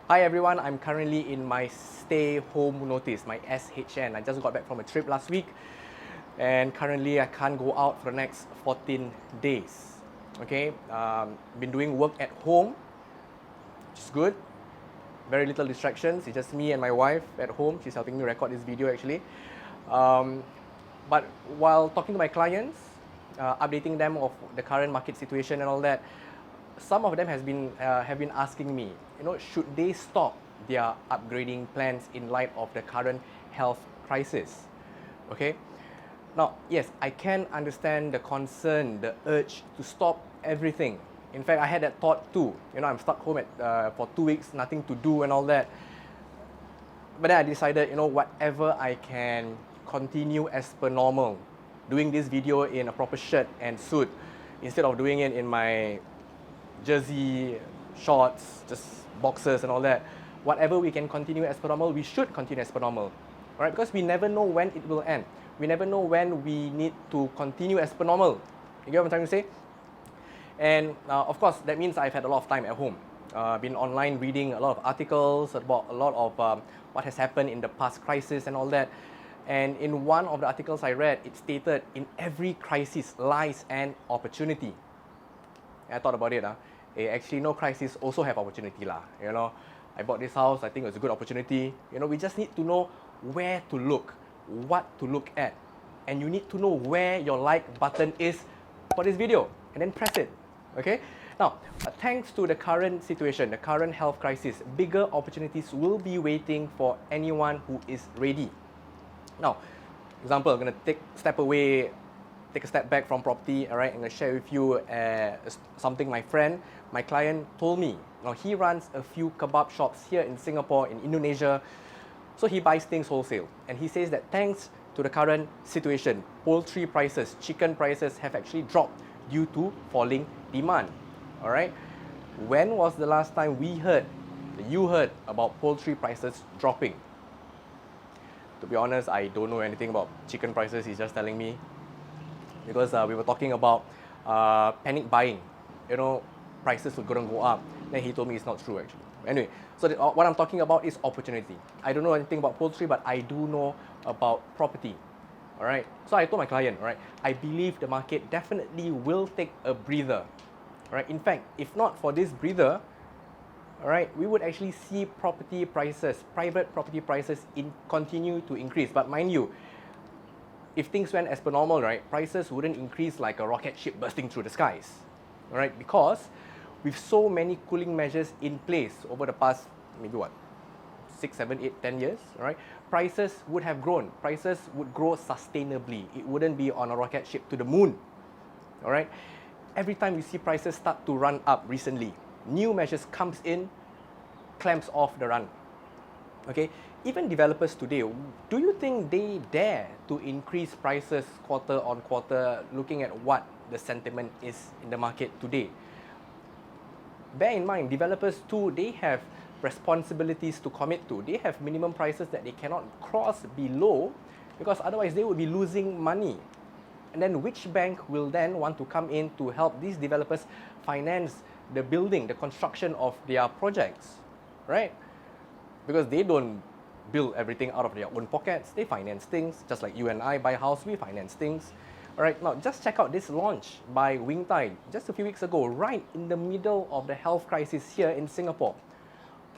Hi everyone, I'm currently in my stay home notice, my SHN. I just got back from a trip last week and currently I can't go out for the next 14 days. Okay, been doing work at home, which is good. Very little distractions, it's just me and my wife at home. She's helping me record this video actually. But while talking to my clients, updating them of the current market situation and all that, some of them have been asking me, should they stop their upgrading plans in light of the current health crisis? Okay. Now, yes, I can understand the concern, the urge to stop everything. In fact, I had that thought too. I'm stuck home for 2 weeks, nothing to do and all that. But then I decided, whatever I can continue as per normal, doing this video in a proper shirt and suit instead of doing it in my jersey, shorts, just boxers and all that. Whatever we can continue as per normal, we should continue as per normal. Right? Because we never know when it will end. We never know when we need to continue as per normal. You get what I'm trying to say? And of course, that means I've had a lot of time at home. Been online reading a lot of articles about a lot of what has happened in the past crisis and all that. And in one of the articles I read, it stated, in every crisis lies an opportunity. And I thought about it. Actually, no crisis also have opportunity. I bought this house, I think it was a good opportunity. We just need to know where to look, what to look at. And you need to know where your like button is for this video. And then press it. Okay? Now, thanks to the current situation, the current health crisis, bigger opportunities will be waiting for anyone who is ready. Now, example, I'm going to take a step back from property. All right, I'm going to share with you something my client told me. Now, he runs a few kebab shops here in Singapore, in Indonesia. So he buys things wholesale. And he says that thanks to the current situation, poultry prices, chicken prices have actually dropped due to falling demand. All right. When was the last time you heard about poultry prices dropping? To be honest, I don't know anything about chicken prices. He's just telling me. Because we were talking about panic buying. Prices were going to go up. Then he told me it's not true actually. Anyway, so what I'm talking about is opportunity. I don't know anything about poultry, but I do know about property. All right. So I told my client, all right, I believe the market definitely will take a breather. All right. In fact, if not for this breather, all right, we would actually see property prices, private property prices continue to increase. But mind you, if things went as per normal, right, prices wouldn't increase like a rocket ship bursting through the skies, all right? Because with so many cooling measures in place over the past, maybe 6, 7, 8, 10 years, all right, prices would have grown. Prices would grow sustainably. It wouldn't be on a rocket ship to the moon, all right? Every time you see prices start to run up recently, new measures comes in, clamps off the run, okay? Even developers today, do you think they dare to increase prices quarter on quarter, looking at what the sentiment is in the market today? Bear in mind, developers too, they have responsibilities to commit to. They have minimum prices that they cannot cross below, because otherwise they would be losing money. And then which bank will then want to come in to help these developers finance the building, the construction of their projects, right? Because they don't build everything out of their own pockets. They finance things, just like you and I buy a house, we finance things. All right, now just check out this launch by Wing Thai just a few weeks ago, right in the middle of the health crisis here in Singapore.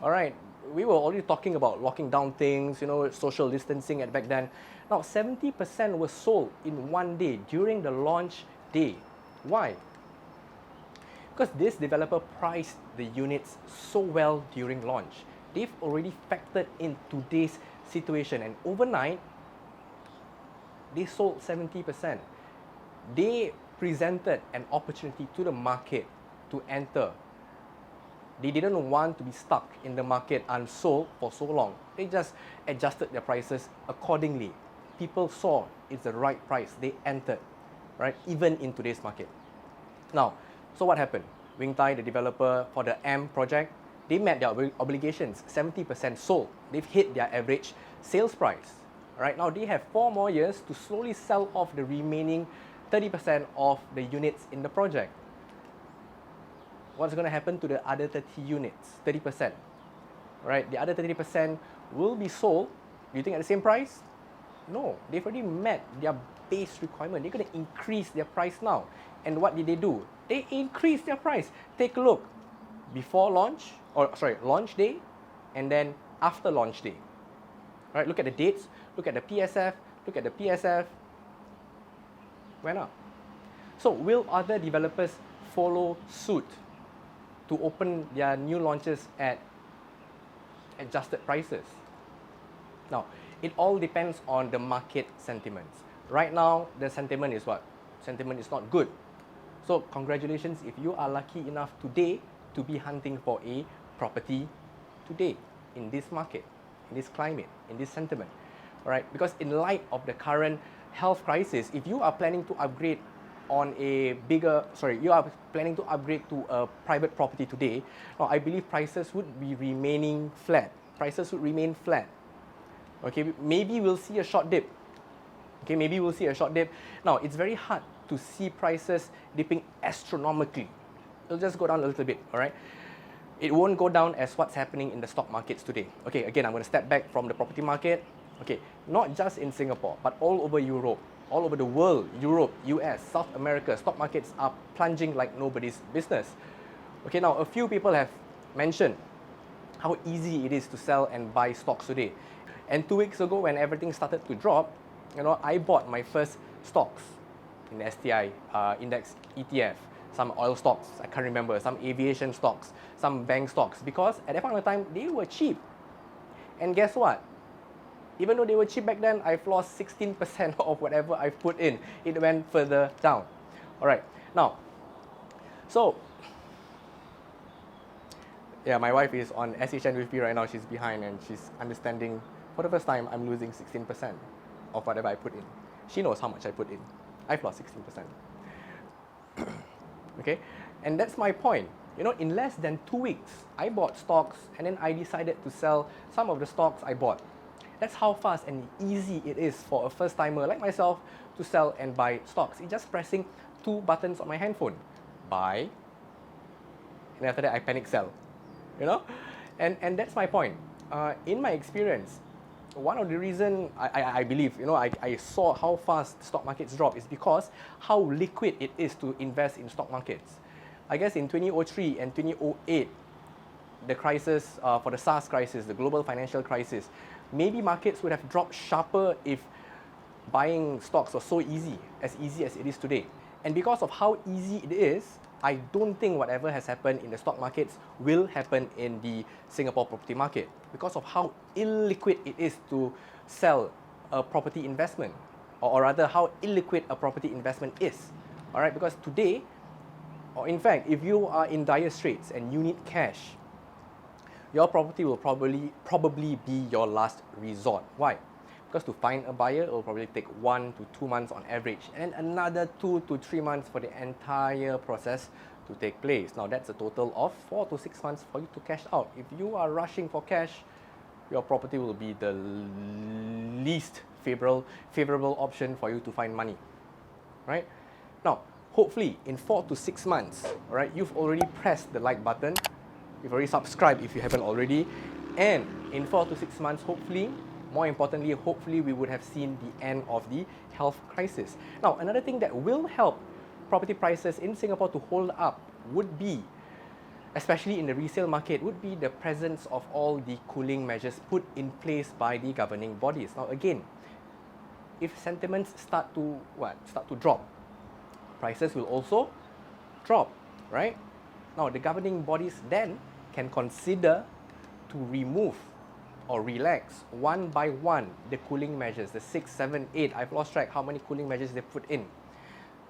All right, we were already talking about locking down things, social distancing at back then. Now 70% was sold in one day during the launch day. Why? Because this developer priced the units so well during launch. They've already factored in today's situation, and overnight, they sold 70%. They presented an opportunity to the market to enter. They didn't want to be stuck in the market unsold for so long. They just adjusted their prices accordingly. People saw it's the right price. They entered, right? Even in today's market. Now, so what happened? Wing Thai, the developer for the M project, they met their obligations, 70% sold. They've hit their average sales price. Right now, they have 4 more years to slowly sell off the remaining 30% of the units in the project. What's going to happen to the other 30 units, 30%? right? The other 30% will be sold, do you think at the same price? No, they've already met their base requirement. They're going to increase their price now. And what did they do? They increased their price. Take a look. Before launch, launch day, and then after launch day. All right, look at the dates, look at the PSF, went up. So will other developers follow suit to open their new launches at adjusted prices? Now, it all depends on the market sentiments. Right now, the sentiment is what? Sentiment is not good. So congratulations if you are lucky enough today to be hunting for a property today in this market, in this climate, in this sentiment. All right, because in light of the current health crisis, if you are planning to upgrade on a you are planning to upgrade to a private property today, now I believe prices would be remaining flat. Prices would remain flat. Okay, maybe we'll see a short dip. Okay, maybe we'll see a short dip. Now, it's very hard to see prices dipping astronomically. It'll just go down a little bit, all right? It won't go down as what's happening in the stock markets today. Okay, again, I'm going to step back from the property market. Okay, not just in Singapore, but all over Europe, all over the world, Europe, US, South America, stock markets are plunging like nobody's business. Okay, now a few people have mentioned how easy it is to sell and buy stocks today. And 2 weeks ago, when everything started to drop, I bought my first stocks in the STI index ETF, some oil stocks, I can't remember, some aviation stocks, some bank stocks, because at that point of time, they were cheap. And guess what? Even though they were cheap back then, I've lost 16% of whatever I've put in. It went further down. All right, now, so, yeah, my wife is on SHN with me right now. She's behind and she's understanding. For the first time, I'm losing 16% of whatever I put in. She knows how much I put in. I've lost 16%. Okay, and that's my point. In less than 2 weeks, I bought stocks and then I decided to sell some of the stocks I bought. That's how fast and easy it is for a first-timer like myself to sell and buy stocks. It's just pressing 2 buttons on my handphone. Buy, and after that I panic sell. And that's my point. In my experience, one of the reasons I believe, I saw how fast stock markets drop is because how liquid it is to invest in stock markets. I guess in 2003 and 2008, the crisis, for the SARS crisis, the global financial crisis, maybe markets would have dropped sharper if buying stocks was so easy as it is today. And because of how easy it is, I don't think whatever has happened in the stock markets will happen in the Singapore property market because of how illiquid it is to sell a property investment, or rather how illiquid a property investment is. All right, because today, or in fact, if you are in dire straits and you need cash, your property will probably be your last resort. Why? Because to find a buyer, it will probably take 1 to 2 months on average, and then another 2 to 3 months for the entire process to take place. Now, that's a total of 4 to 6 months for you to cash out. If you are rushing for cash, your property will be the least favorable option for you to find money, right? Now, hopefully, in 4 to 6 months, all right, you've already pressed the like button, you've already subscribed if you haven't already, and in 4 to 6 months, hopefully, more importantly, hopefully we would have seen the end of the health crisis. Now, another thing that will help property prices in Singapore to hold up would be, especially in the resale market, would be the presence of all the cooling measures put in place by the governing bodies. Now, again, if sentiments start to drop, prices will also drop, right? Now, the governing bodies then can consider to remove or relax one by one the cooling measures, the 6, 7, 8, I've lost track how many cooling measures they put in.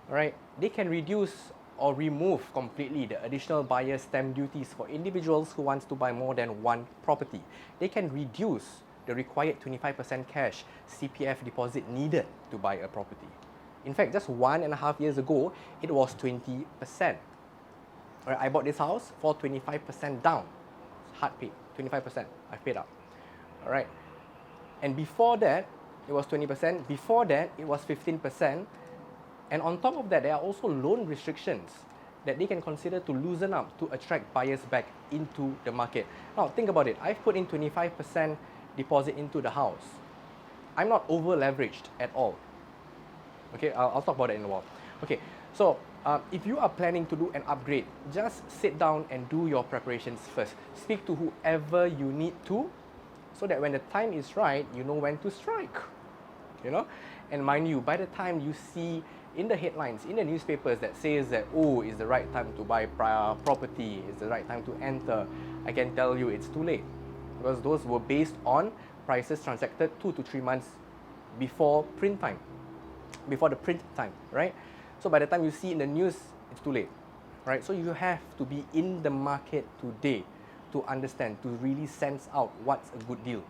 All right, they can reduce or remove completely the additional buyer stamp duties for individuals who wants to buy more than one property. They can reduce the required 25% cash CPF deposit needed to buy a property. In fact, just 1.5 years ago, it was 20%. All right, I bought this house for 25% down. Hard paid, 25%, I paid up. All right, and before that, it was 20%. Before that, it was 15%. And on top of that, there are also loan restrictions. that they can consider to loosen up to attract buyers back into the market. Now, think about it. I've put in 25% deposit into the house. I'm not over leveraged at all. Okay, I'll talk about it in a while. Okay, so if you are planning to do an upgrade, just sit down and do your preparations first. Speak to whoever you need to, so that when the time is right, you know when to strike. You know, and mind you, by the time you see in the headlines, in the newspapers that says that, oh, it's the right time to buy property, it's the right time to enter, I can tell you it's too late, because those were based on prices transacted 2 to 3 months before print time, before the print time, right? So by the time you see in the news, it's too late, right? So you have to be in the market today to understand, to really sense out what's a good deal.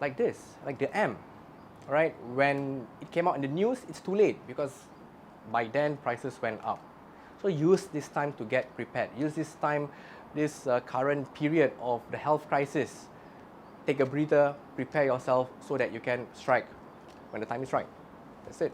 Like this, like the M, right? When it came out in the news, it's too late because by then prices went up. So use this time to get prepared. Use this time, this current period of the health crisis. Take a breather, prepare yourself so that you can strike when the time is right. That's it.